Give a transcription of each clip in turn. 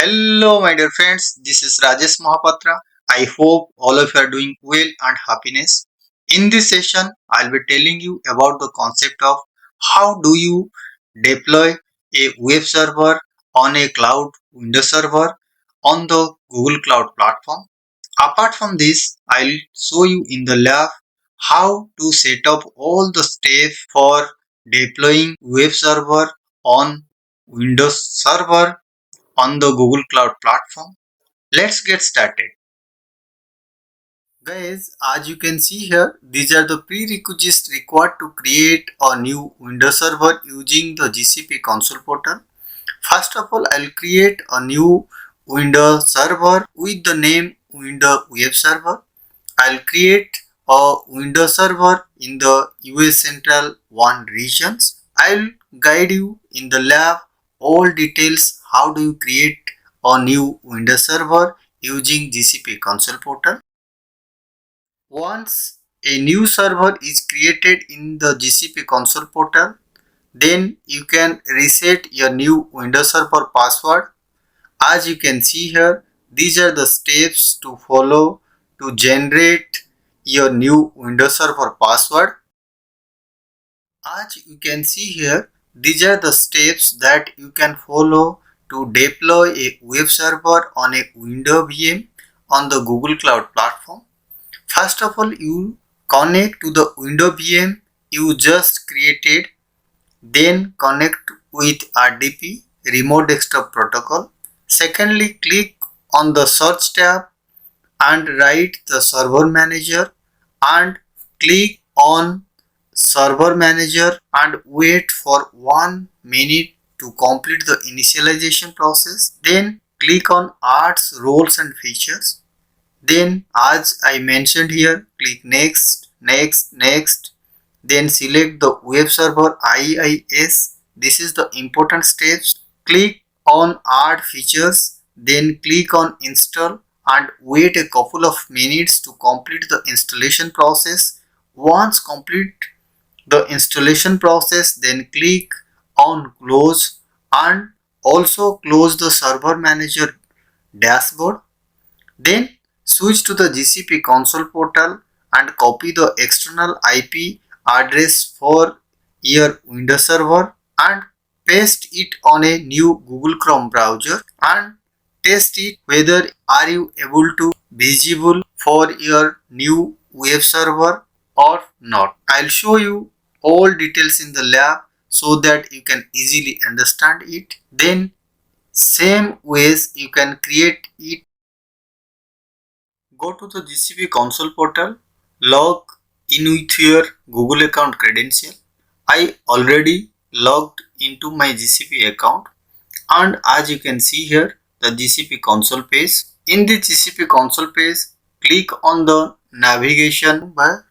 Hello, my dear friends. This is Rajesh Mahapatra. I hope all of you are doing well and happiness. In this session, I'll be telling you about the concept of how do you deploy a web server on a cloud Windows server on the Google Cloud platform. Apart from this, I'll show you in the lab how to set up all the steps for deploying web server on Windows server on the Google Cloud platform. Let's get started. Guys, as you can see here, these are the prerequisites required to create a new Windows server using the GCP console portal. First of all, I'll create a new Windows server with the name Windows Web Server. I'll create a Windows server in the US Central 1 regions. I'll guide you in the lab all details how do you create a new Windows server using GCP console portal. Once a new server is created in the GCP console portal, then you can reset your new Windows server password. As you can see here, these are the steps to follow to generate your new Windows Server password. As you can see here, these are the steps that you can follow to deploy a web server on a Windows VM on the Google Cloud platform. First of all, you connect to the Windows VM you just created, then connect with RDP Remote Desktop Protocol. Secondly, click on the search tab and write the server manager and click on server manager and wait for 1 minute to complete the initialization process. Then click on adds roles and features. Then as I mentioned here, click next, next, next. Then select the web server IIS. This is the important steps. Click on add features. Then click on install and wait a couple of minutes to complete the installation process. Once complete the installation process, then click on close and also close the server manager dashboard. Then switch to the GCP console portal and copy the external IP address for your Windows server and paste it on a new Google Chrome browser and test it whether are you able to visible for your new web server or not. I'll show you all details in the lab so that you can easily understand it. Then same ways you can create it. Go to the GCP console portal, log in with your Google account credential. I already logged into my GCP account and as you can see here the GCP console page. In the GCP console page, click on the navigation bar,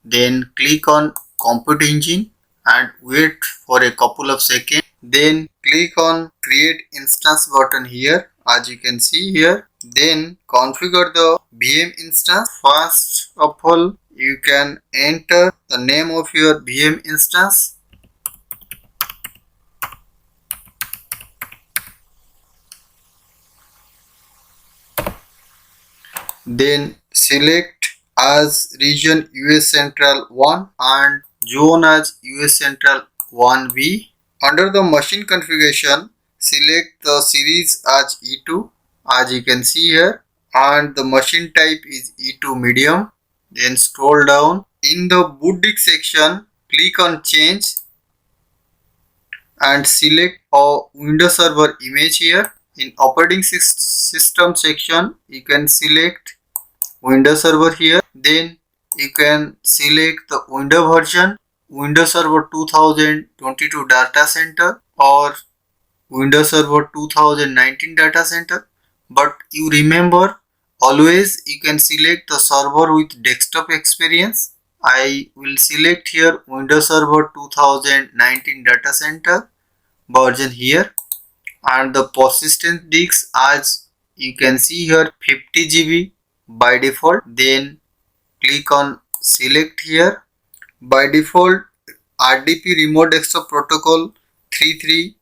then click on compute engine and wait for a couple of seconds. Then click on create instance button here as you can see here. Then configure the VM instance. First of all, you can enter the name of your VM instance. Then select as region US Central 1 and zone as US Central 1B. Under the machine configuration, select the series as E2 as you can see here and the machine type is E2 medium. Then scroll down. In the boot disk section, click on change and select a Windows Server image here. In operating system section, you can select Windows Server here. Then you can select the Windows version, Windows Server 2022 data center or Windows Server 2019 data center. But you remember always you can select the server with desktop experience. I will select here Windows Server 2019 data center version here and the persistence disk as you can see here 50 GB by default. Then click on select here. By default RDP remote desktop protocol 33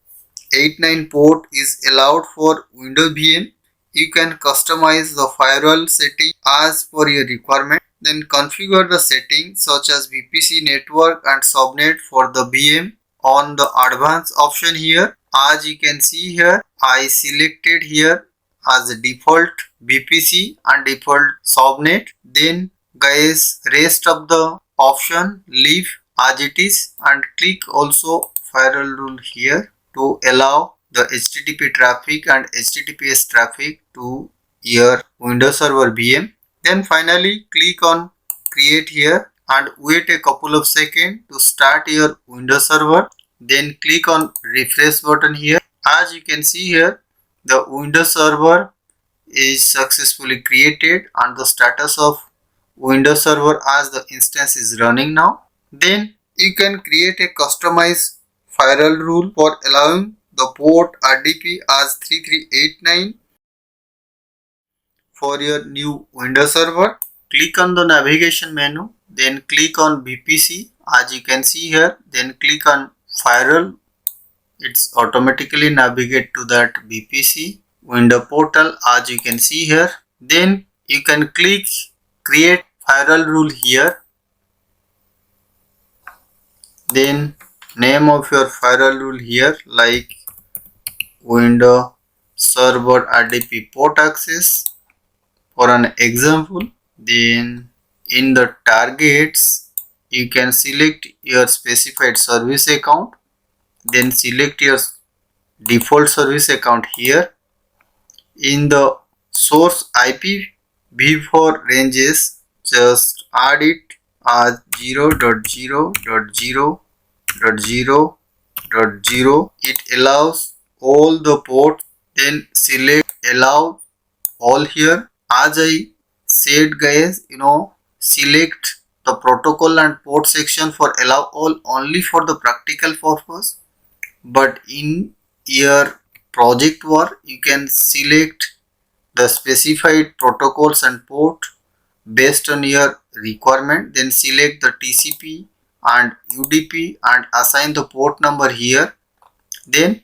3389 port is allowed for Windows VM. You can customize the firewall setting as per your requirement. Then configure the settings such as VPC network and subnet for the VM on the advanced option here. As you can see here, I selected here as a default VPC and default subnet. Then guys, rest of the option leave as it is and click also firewall rule here to allow the HTTP traffic and HTTPS traffic to your Windows Server VM. Then finally click on create here and wait a couple of seconds to start your Windows Server. Then click on refresh button here. As you can see here, the Windows Server is successfully created and the status of Windows Server as the instance is running now. Then you can create a customized firewall rule for allowing the port RDP as 3389 for your new Windows Server. Click on the navigation menu, then click on VPC as you can see here, then click on firewall. It's automatically navigate to that VPC window portal as you can see here. Then you can click create firewall rule here. Then name of your firewall rule here like Windows Server RDP port access for an example. Then in the targets you can select your specified service account, then select your default service account here. In the source IPv4 ranges, just add it as 0.0.0.0.0. It allows all the ports. Then select allow all here. As I said guys, select the protocol and port section for allow all only for the practical purpose, but in your project work you can select the specified protocols and port based on your requirement. Then select the TCP and UDP and assign the port number here, then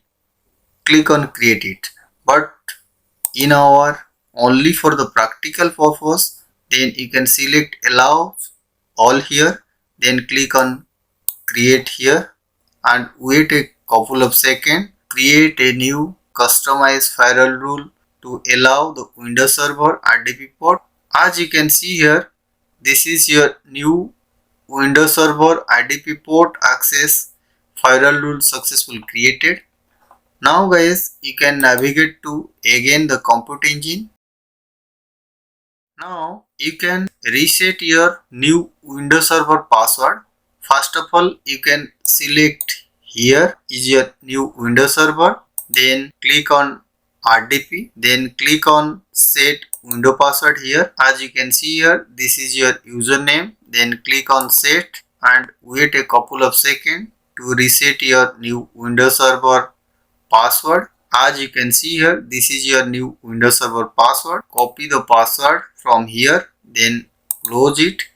click on create it. But in our only for the practical purpose, then you can select allow all here, then click on create here and wait a couple of seconds. Create a new customized firewall rule to allow the Windows Server RDP port. As you can see here, this is your new Windows Server RDP port access firewall rule successfully created. Now guys, you can navigate to again the compute engine. Now you can reset your new Windows Server password. First of all, you can select here is your new Windows Server, then click on RDP, then click on set window password here. As you can see here, this is your username, then click on set and wait a couple of seconds to reset your new Windows Server password. As you can see here, this is your new Windows Server password. Copy the password from here, then close it.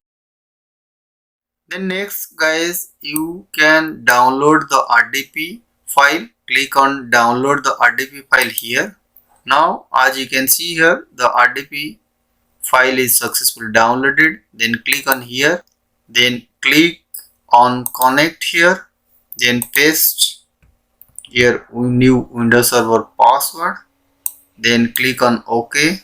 Then next guys, you can download the RDP file. Click on download the RDP file here. Now as you can see here, the RDP file is successfully downloaded. Then click on here, then click on connect here, then paste your new Windows Server password, then click on OK,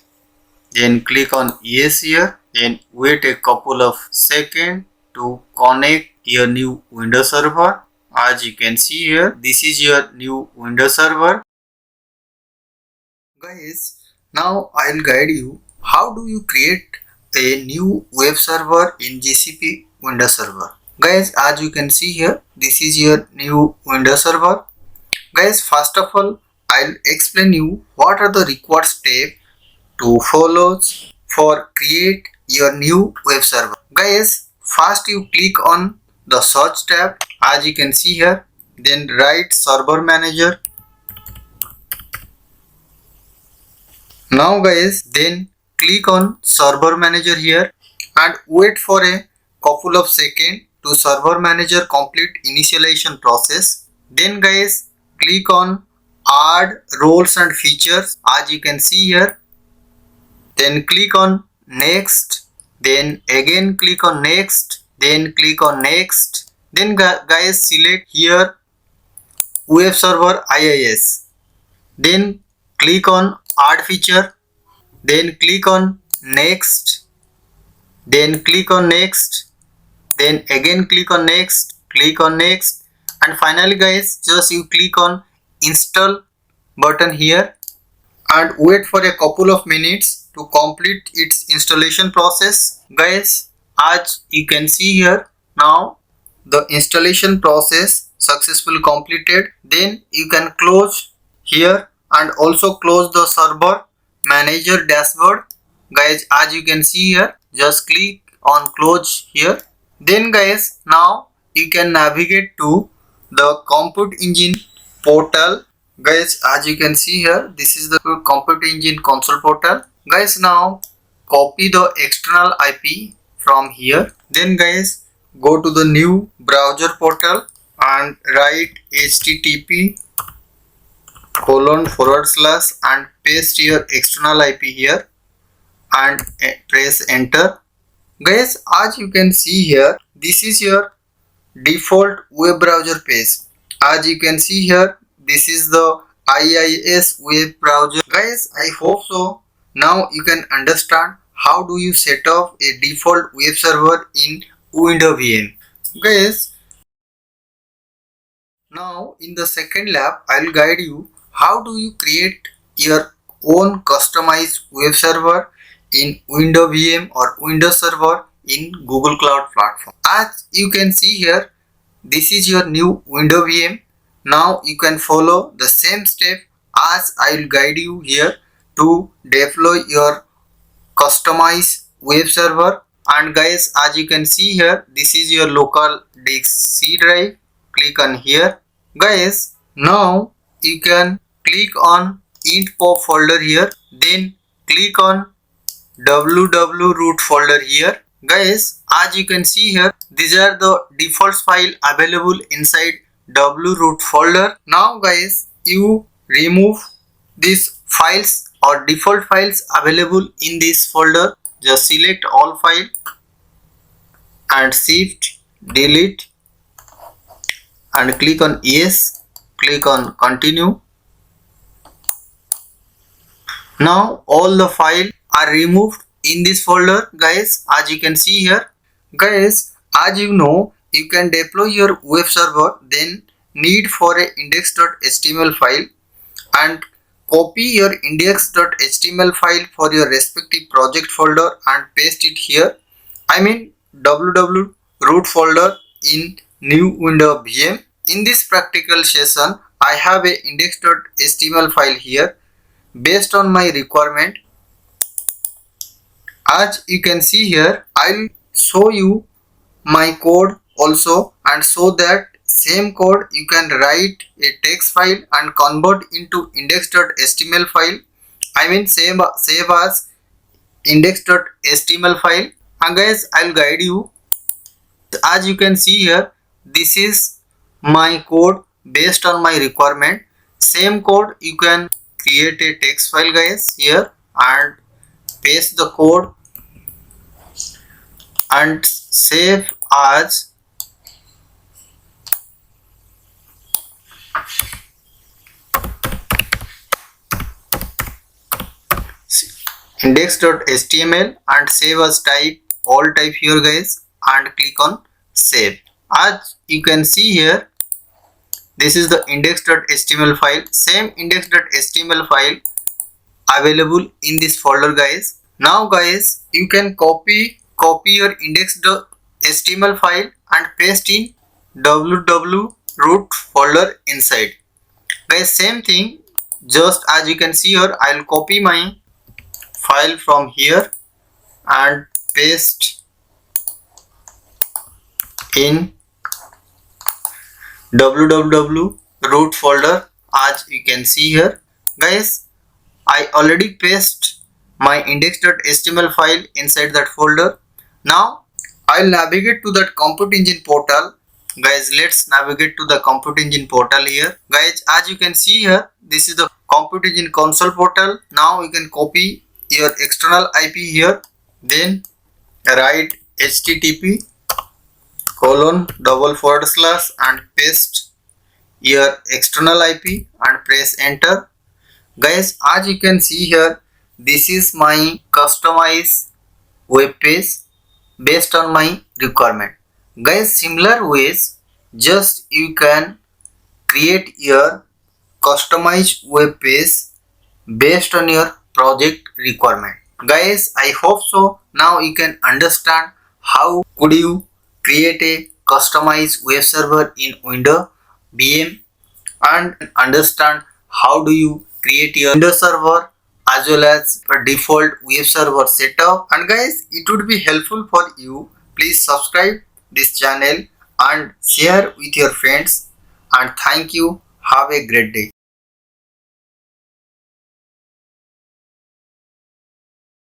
then click on yes here, then wait a couple of seconds to connect your new Windows Server. As you can see here, this is your new Windows Server. Guys, now I'll guide you how do you create a new web server in GCP Windows Server. Guys, as you can see here, this is your new Windows Server. Guys, first of all, I'll explain you what are the required steps to follow for create your new web server. Guys, first you click on the search tab as you can see here, then write server manager. Now guys, then click on server manager here and wait for a couple of seconds to server manager complete initialization process. Then guys, click on add roles and features, as you can see here. Then click on next, then again click on next, then click on next. Then guys, select here web server IIS. Then click on add feature, then click on next, then click on next, then again click on next, and finally guys, just you click on install button here and wait for a couple of minutes to complete its installation process. Guys, as you can see here, now the installation process successfully completed. Then you can close here and also close the server manager dashboard. Guys, as you can see here, just click on close here. Then guys, now you can navigate to the Compute Engine portal. Guys, as you can see here, this is the Compute Engine console portal. Guys, now copy the external IP from here. Then guys, go to the new browser portal and write http:// and paste your external IP here and press enter. Guys, as you can see here, this is your default web browser page. As you can see here, this is the IIS web browser. Guys, I hope so. Now you can understand how do you set up a default web server in Windows VM. Guys, now in the second lab, I will guide you how do you create your own customized web server in Windows VM or Windows Server in Google Cloud Platform. As you can see here, this is your new Windows VM. Now you can follow the same step as I will guide you here to deploy your customized web server. And guys, as you can see here, this is your local disk C drive. Click on here. Guys, now you can click on int pop folder here. Then click on www root folder here. Guys, as you can see here, these are the default file available inside wroot folder. Now guys, you remove these files or default files available in this folder. Just select all file and shift delete and click on yes. Click on continue. Now all the files are removed in this folder. Guys, as you can see here. Guys, as you know, you can deploy your web server, then need for a index.html file and copy your index.html file for your respective project folder and paste it here. I mean www root folder in new Windows VM. In this practical session, I have a index.html file here based on my requirement. As you can see here, I'll show you my code also, and so that same code you can write a text file and convert into index.html file. I mean save as index.html file. And guys, I'll guide you. As you can see here, this is my code based on my requirement. Same code you can create a text file guys here and paste the code and save as index.html and save as type, all type here guys, and click on save. As you can see here, this is the index.html file. Same index.html file available in this folder guys. Now guys, you can copy your index.html file and paste in www root folder inside. Guys, same thing, just as you can see here, I'll copy my file from here and paste in www root folder. As you can see here guys, I already paste my index.html file inside that folder. Now I'll navigate to that Compute Engine portal. Guys, let's navigate to the Compute Engine portal here. Guys, as you can see here, this is the Compute Engine console portal. Now you can copy your external IP here. Then write http :/ and paste your external IP and press enter. Guys, as you can see here, this is my customized web page based on my requirement. Guys, similar ways, just you can create your customized web page based on your project requirement. Guys, I hope so. Now you can understand how could you create a customized web server in Windows VM, and understand how do you create your Windows server as well as a default web server setup. And guys, it would be helpful for you. Please subscribe this channel and share with your friends. And thank you. Have a great day.